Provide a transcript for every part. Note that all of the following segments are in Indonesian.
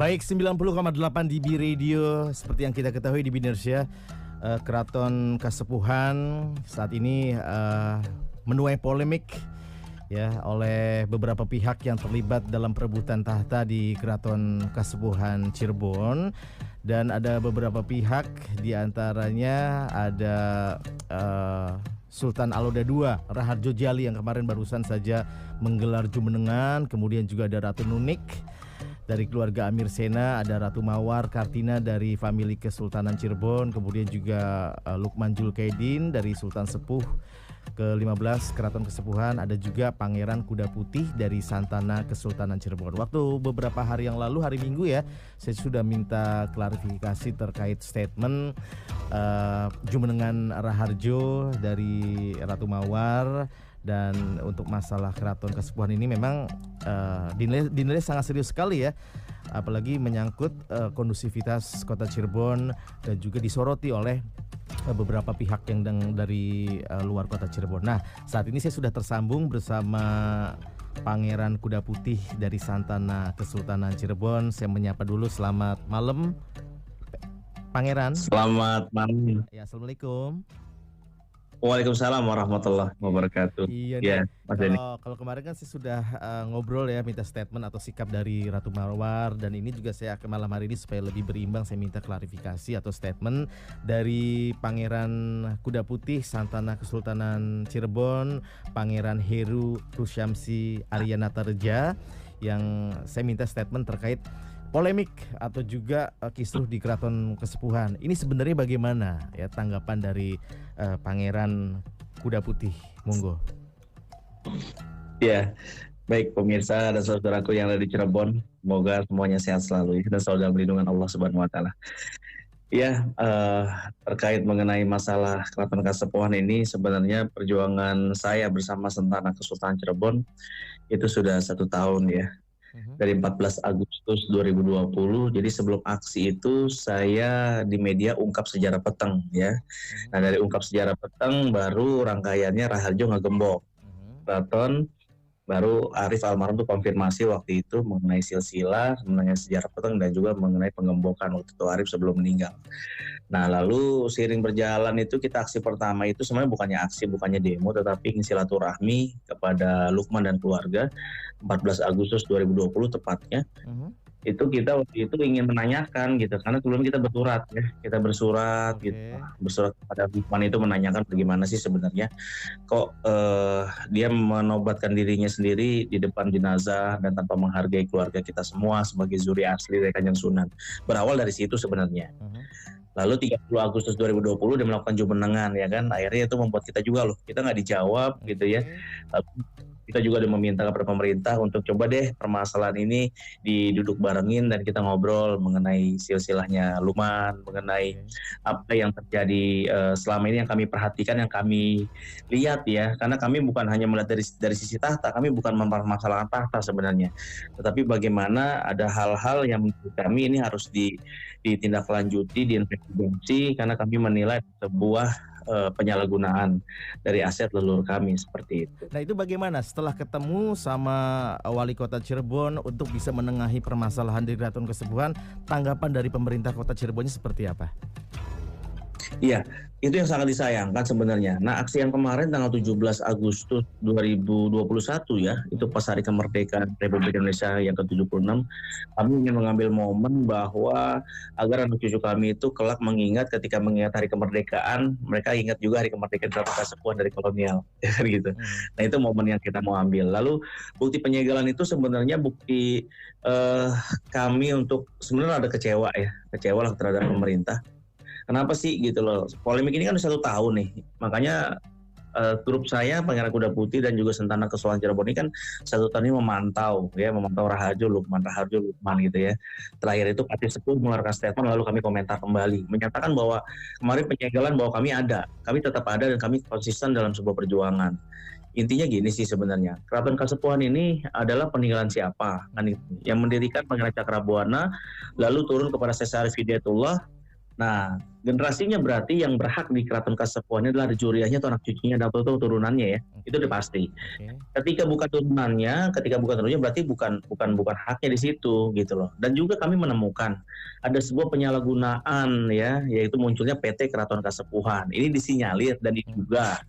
Baik, 90,8 DB Radio. Seperti yang kita ketahui di Binersia, Keraton Kasepuhan saat ini menuai polemik ya oleh beberapa pihak yang terlibat dalam perebutan tahta di Keraton Kasepuhan Cirebon. Dan ada beberapa pihak, diantaranya ada Sultan Aloda II, Raharjo Jali yang kemarin barusan saja menggelar jumenengan. Kemudian juga ada Ratu Nunik dari keluarga Amir Sena, ada Ratu Mawar Kartina dari famili Kesultanan Cirebon, kemudian juga Lukman Julkaidin dari Sultan Sepuh ke-15 Keraton Kasepuhan, ada juga Pangeran Kuda Putih dari Santana Kesultanan Cirebon. Waktu beberapa hari yang lalu, hari Minggu ya, saya sudah minta klarifikasi terkait statement jumenengan Raharjo dari Ratu Mawar. Dan untuk masalah Keraton Kasepuhan ini memang dinilai sangat serius sekali ya, apalagi menyangkut kondusivitas kota Cirebon dan juga disoroti oleh beberapa pihak yang dari luar kota Cirebon. Nah, saat ini saya sudah tersambung bersama Pangeran Kuda Putih dari Santana Kesultanan Cirebon. Saya menyapa dulu, selamat malam Pangeran. Selamat malam. Ya, assalamualaikum. Waalaikumsalam warahmatullahi wabarakatuh. Iya, ya, kalau kemarin kan saya sudah ngobrol ya, minta statement atau sikap dari Ratu Mawar, dan ini juga saya malam hari ini supaya lebih berimbang, saya minta klarifikasi atau statement dari Pangeran Kuda Putih Santana Kesultanan Cirebon, Pangeran Heru Rusyamsi Aryanata Reja, yang saya minta statement terkait polemik atau juga kisruh di Keraton Kasepuhan. Ini sebenarnya bagaimana ya tanggapan dari Pangeran Kuda Putih? Monggo. Ya, baik pemirsa dan saudaraku yang ada di Cirebon, semoga semuanya sehat selalu dan selalu dalam lindungan Allah Subhanahu Wa Taala. Ya, terkait mengenai masalah Keraton Kasepuhan ini, sebenarnya perjuangan saya bersama Santana Kesultanan Cirebon itu sudah 1 tahun ya. Dari 14 Agustus 2020. Jadi sebelum aksi itu saya di media ungkap sejarah peteng ya. Nah, dari ungkap sejarah peteng baru rangkaiannya Raharjo ngegembok Keraton, baru Arif almarhum tuh konfirmasi waktu itu mengenai silsilah, mengenai sejarah peteng, dan juga mengenai penggembokan waktu itu Arif sebelum meninggal. Nah, lalu seiring berjalan itu kita aksi pertama itu sebenarnya bukannya demo, tetapi silaturahmi kepada Lukman dan keluarga. 14 Agustus 2020 tepatnya. Itu kita waktu itu ingin menanyakan gitu, karena kemudian kita bersurat ya, gitu, bersurat kepada Lukman itu menanyakan bagaimana sih sebenarnya kok dia menobatkan dirinya sendiri di depan jenazah dan tanpa menghargai keluarga kita semua sebagai zuri asli dari Kanjeng Sunan. Berawal dari situ sebenarnya. Lalu 30 Agustus 2020 dia melakukan jumenengan ya kan, akhirnya itu membuat kita juga kita nggak dijawab gitu ya. Lalu kita juga udah meminta kepada pemerintah untuk coba deh permasalahan ini diduduk barengin dan kita ngobrol mengenai silsilahnya Lukman, mengenai apa yang terjadi selama ini yang kami perhatikan, yang kami lihat ya, karena kami bukan hanya melihat dari sisi tahta, kami bukan mempermasalahkan tahta sebenarnya, tetapi bagaimana ada hal-hal yang menurut kami ini harus ditindaklanjuti, diinvestigasi, karena kami menilai sebuah penyalahgunaan dari aset leluhur kami seperti itu. Nah, itu bagaimana setelah ketemu sama Wali Kota Cirebon untuk bisa menengahi permasalahan di Keraton Kasepuhan, tanggapan dari pemerintah Kota Cirebonnya seperti apa? Iya, itu yang sangat disayangkan sebenarnya. Nah, aksi yang kemarin tanggal 17 Agustus 2021 ya, itu pas hari kemerdekaan Republik Indonesia yang ke-76, kami ingin mengambil momen bahwa agar anak cucu kami itu kelak mengingat, ketika mengingat hari kemerdekaan, mereka ingat juga hari kemerdekaan Keraton Kasepuhan dari kolonial, ya kan gitu. Nah, itu momen yang kita mau ambil. Lalu bukti penyegelan itu sebenarnya bukti kami untuk sebenarnya ada kecewa lah terhadap pemerintah. Kenapa sih gitu loh, polemik ini kan udah 1 tahun nih, makanya grup saya Pangeran Kuda Putih dan juga Santana Kesultanan Cirebon ini kan 1 tahun ini memantau Raharjo Lukman gitu ya. Terakhir itu Kati Sepuh mengeluarkan statement, lalu kami komentar kembali menyatakan bahwa kemarin penyegelan bahwa kami tetap ada dan kami konsisten dalam sebuah perjuangan. Intinya gini sih sebenarnya, Keraton Kasepuhan ini adalah peninggalan siapa kan, yang mendirikan Pangeran Cakrabuana, lalu turun kepada Syekh Syarif Hidayatullah, Nah, generasinya berarti yang berhak di Keraton Kasepuhan ini adalah juriahnya atau anak cucunya atau turunannya ya. Itu udah pasti. Oke. Ketika bukan turunannya berarti bukan haknya di situ gitu loh. Dan juga kami menemukan ada sebuah penyalahgunaan ya, yaitu munculnya PT Keraton Kasepuhan. Ini disinyalir dan diduga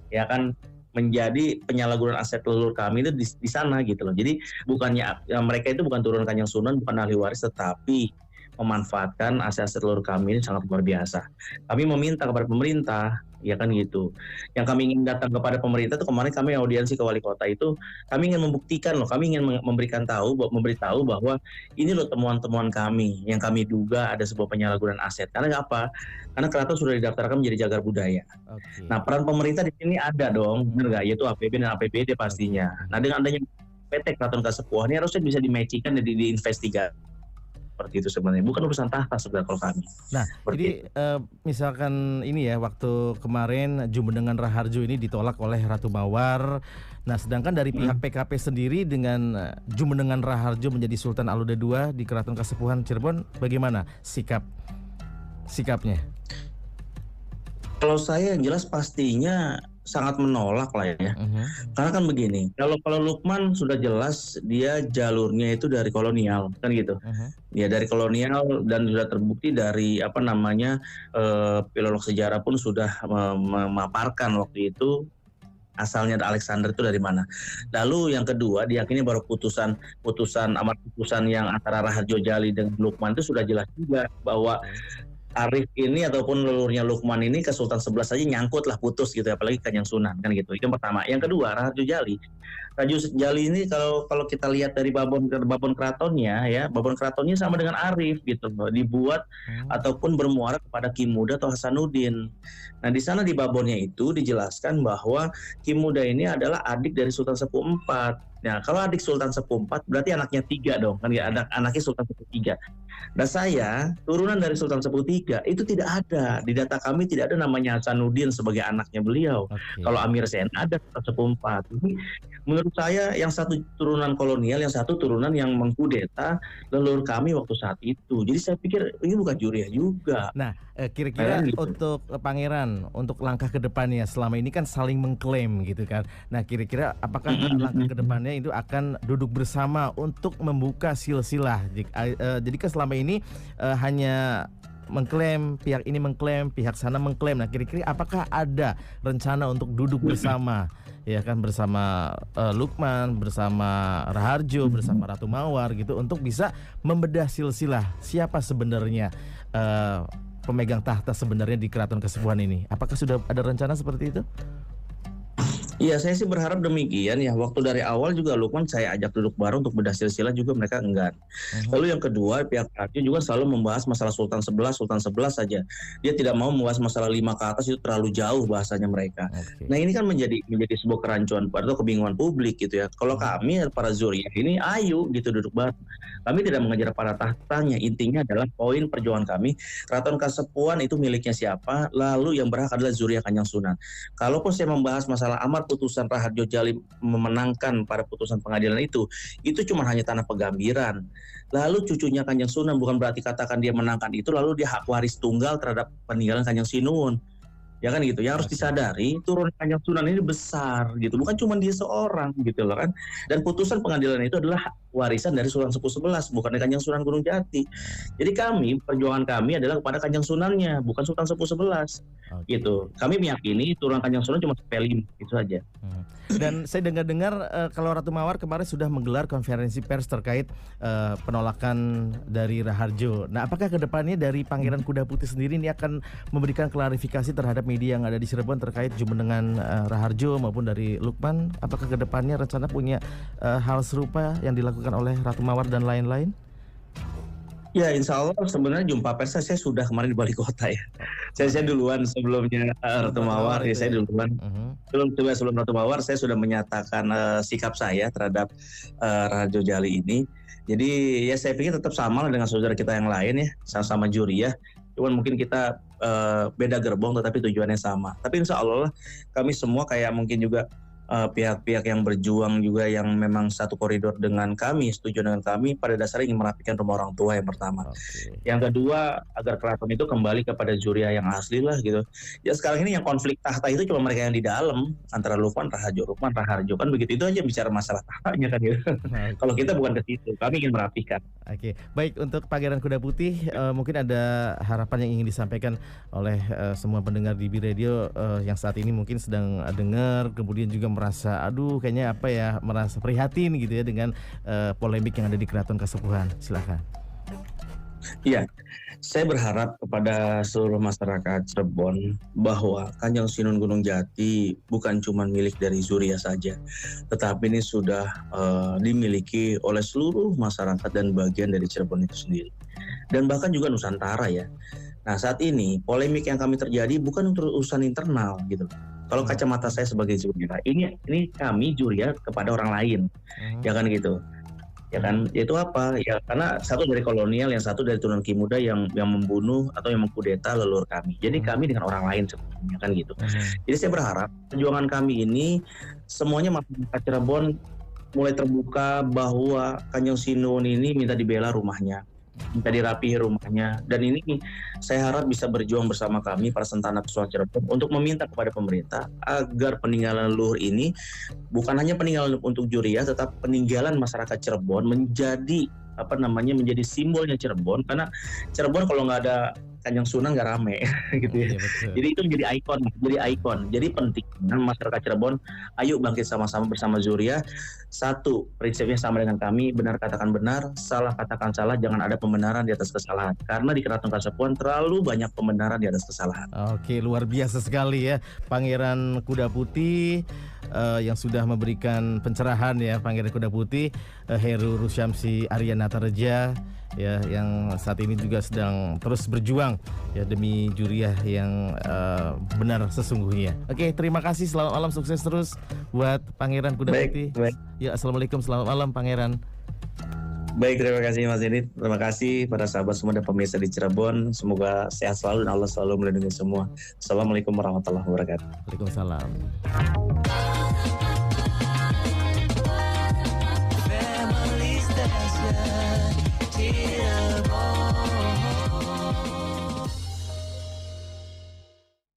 ya kan menjadi penyalahgunaan aset leluhur kami itu di sana gitu loh. Jadi bukannya ya, mereka itu bukan turun Kanjeng Sunan, bukan ahli waris, tetapi memanfaatkan aset-aset leluhur kami ini sangat luar biasa. Kami meminta kepada pemerintah, ya kan gitu. Yang kami ingin datang kepada pemerintah itu kemarin kami audiensi ke wali kota itu, kami ingin membuktikan loh, kami ingin memberitahu bahwa ini loh temuan-temuan kami yang kami duga ada sebuah penyalahgunaan aset. Karena apa? Karena keraton sudah didaftarkan menjadi cagar budaya. Oke. Nah, peran pemerintah di sini ada dong, benar nggak? Yaitu APB dan APBD pastinya. Nah, dengan adanya PT Keraton Kasepuhan ini harusnya bisa dimatchingkan dan diinvestigasi. Seperti itu sebenarnya, bukan urusan tahta sebenarnya kalau kami. Nah, jadi misalkan ini ya, waktu kemarin Jumenengan Raharjo ini ditolak oleh Ratu Mawar. Nah, sedangkan dari pihak PKP sendiri dengan Jumenengan Raharjo menjadi Sultan Aluda II di Keraton Kasepuhan Cirebon, bagaimana sikapnya? Kalau saya yang jelas pastinya sangat menolak lah ya. Karena kan begini, kalau Lukman sudah jelas dia jalurnya itu dari kolonial kan gitu. Ya dari kolonial dan sudah terbukti dari filolog sejarah pun sudah memaparkan waktu itu asalnya Alexander itu dari mana. Lalu yang kedua diyakini baru putusan amar putusan yang antara Raharjo Jali dengan Lukman itu sudah jelas juga bahwa Arif ini ataupun leluhurnya Lukman ini ke Sultan 11 saja nyangkut lah, putus gitu, apalagi Kanjeng Sunan kan gitu. Itu yang pertama. Yang kedua, Raharjo Jali ini kalau kita lihat dari babon keratonnya ya, babon keratonnya sama dengan Arif gitu, dibuat ataupun bermuara kepada Ki Muda atau Hasanuddin. Nah, di sana di babonnya itu dijelaskan bahwa Ki Muda ini adalah adik dari Sultan Sepuh IV. Nah, kalau adik Sultan Sepuh IV berarti anaknya 3 dong, kan ya, anaknya Sultan Sepuh III. Nah, saya turunan dari Sultan Sepuh III itu tidak ada di data kami, tidak ada namanya Hasanuddin sebagai anaknya beliau. Kalau Amir Sen ada Sultan Sepuh IV. Jadi menurut saya yang satu turunan kolonial, yang satu turunan yang mengkudeta leluhur kami waktu saat itu. Jadi saya pikir ini bukan juriah juga. Nah, kira-kira untuk Pangeran, untuk langkah ke depannya selama ini kan saling mengklaim gitu kan. Nah, kira-kira apakah langkah ke depannya itu akan duduk bersama untuk membuka silsilah? Jadi kan selama ini hanya mengklaim, pihak ini mengklaim, pihak sana mengklaim. Nah, kira-kira apakah ada rencana untuk duduk bersama, ya kan, bersama Lukman, bersama Raharjo, bersama Ratu Mawar gitu, untuk bisa membedah silsilah siapa sebenarnya pemegang tahta sebenarnya di Keraton Kasepuhan ini? Apakah sudah ada rencana seperti itu? Iya, saya sih berharap demikian ya. Waktu dari awal juga Lukman saya ajak duduk bareng untuk bedah silsilah juga mereka enggan. Lalu yang kedua, pihak Raharjo juga selalu membahas masalah Sultan 11 saja. Dia tidak mau membahas masalah 5 ke atas, itu terlalu jauh bahasanya mereka. Nah, ini kan menjadi sebuah kerancuan atau kebingungan publik gitu ya. Kalau kami para zuriah ini ayo gitu duduk bareng. Kami tidak mengejar para tahtanya. Intinya adalah poin perjuangan kami, Keraton Kasepuhan itu miliknya siapa, lalu yang berhak adalah zuriah Kanjeng Sunan. Kalaupun saya membahas masalah amar putusan Raharjo Jali memenangkan pada putusan pengadilan itu cuma hanya tanah pegambiran. Lalu cucunya Kanjeng Sunan, bukan berarti katakan dia menangkan itu lalu dia hak waris tunggal terhadap peninggalan Kanjeng Sinuhun. Ya kan gitu. Yang harus disadari turun Kanjeng Sunan ini besar gitu, bukan cuma dia seorang gitu loh kan. Dan putusan pengadilan itu adalah warisan dari Sultan Sepuh 11, bukan dari Kanjeng Sunan Gunung Jati. Jadi perjuangan kami adalah kepada Kanjeng Sunannya, bukan Sultan Sepuh 11. Gitu. Kami meyakini turunan Kanjeng Sunan cuma sepele itu saja. Dan saya dengar kalau Ratu Mawar kemarin sudah menggelar konferensi pers terkait penolakan dari Raharjo. Nah, apakah kedepannya dari Pangeran Kuda Putih sendiri ini akan memberikan klarifikasi terhadap media yang ada di Cirebon terkait Jumenengan Raharjo maupun dari Lukman? Apakah kedepannya rencana punya hal serupa yang dilakukan oleh Ratu Mawar dan lain-lain? Ya, insya Allah sebenarnya jumpa pers saya sudah kemarin di Wali Kota ya. Saya duluan sebelumnya Ratu Mawar ya, saya duluan. Sebelum Ratu Mawar saya sudah menyatakan sikap saya terhadap Raharjo Jali ini. Jadi ya saya pikir tetap sama dengan saudara kita yang lain ya, sama-sama juri ya. Cuman mungkin kita beda gerbong tetapi tujuannya sama. Tapi insya Allah kami semua kayak mungkin juga pihak-pihak yang berjuang juga yang memang satu koridor dengan kami, setuju dengan kami, pada dasarnya ingin merapikan rumah orang tua yang pertama. Oke. Yang kedua, agar keraton itu kembali kepada Zuriah yang asli lah gitu. Ya sekarang ini yang konflik tahta itu cuma mereka yang di dalam, antara Lukman Raharjo kan begitu, itu aja bicara masalah tahtanya kan gitu. Kalau kita bukan ke situ, kami ingin merapikan. Oke, baik, untuk Pangeran Kuda Putih, mungkin ada harapan yang ingin disampaikan oleh semua pendengar di B-Radio yang saat ini mungkin sedang dengar, kemudian juga merasa aduh kayaknya apa ya, merasa prihatin gitu ya dengan polemik yang ada di Keraton Kasepuhan. Silakan. Iya, saya berharap kepada seluruh masyarakat Cirebon bahwa Kanjeng Sinun Gunung Jati bukan cuma milik dari Zuriah saja, tetapi ini sudah dimiliki oleh seluruh masyarakat dan bagian dari Cirebon itu sendiri. Dan bahkan juga Nusantara ya. Nah saat ini polemik yang kami terjadi bukan untuk urusan internal gitu. Kalau kacamata saya sebagai Zuriah, ini kami Zuriah kepada orang lain, ya kan gitu. Ya kan, itu apa ya, karena satu dari kolonial, yang satu dari Tunan Ki Muda yang membunuh atau yang mengkudeta leluhur kami. Jadi kami dengan orang lain sebenarnya kan gitu. Jadi saya berharap perjuangan kami ini semuanya masyarakat Cirebon mulai terbuka bahwa Kanjeng Sinun ini minta dibela rumahnya, minta dirapihi rumahnya, dan ini saya harap bisa berjuang bersama kami para sentana pesuara Cirebon untuk meminta kepada pemerintah agar peninggalan leluhur ini bukan hanya peninggalan untuk Zuriah, tetap peninggalan masyarakat Cirebon menjadi menjadi simbolnya Cirebon, karena Cirebon kalau nggak ada Kanjeng Sunan nggak rame gitu ya. Iya, betul. Jadi itu menjadi ikon. Jadi penting masyarakat Cirebon, ayo bangkit sama-sama bersama Zuriah. Satu, prinsipnya sama dengan kami, benar katakan benar, salah katakan salah, jangan ada pembenaran di atas kesalahan. Karena di Keraton Kasepuhan terlalu banyak pembenaran di atas kesalahan. Oke, luar biasa sekali ya Pangeran Kuda Putih yang sudah memberikan pencerahan ya, Pangeran Kuda Putih Heru Rusyamsi Aryanata Reja ya, yang saat ini juga sedang terus berjuang ya demi Zuriah yang benar sesungguhnya. Oke, terima kasih, selamat malam, sukses terus buat Pangeran Kuda Putih. Baik. Ya, assalamualaikum, selamat malam Pangeran. Baik, terima kasih Mas Didit. Terima kasih pada sahabat semua dan pemirsa di Cirebon. Semoga sehat selalu dan Allah selalu melindungi semua. Assalamualaikum warahmatullahi wabarakatuh. Waalaikumsalam.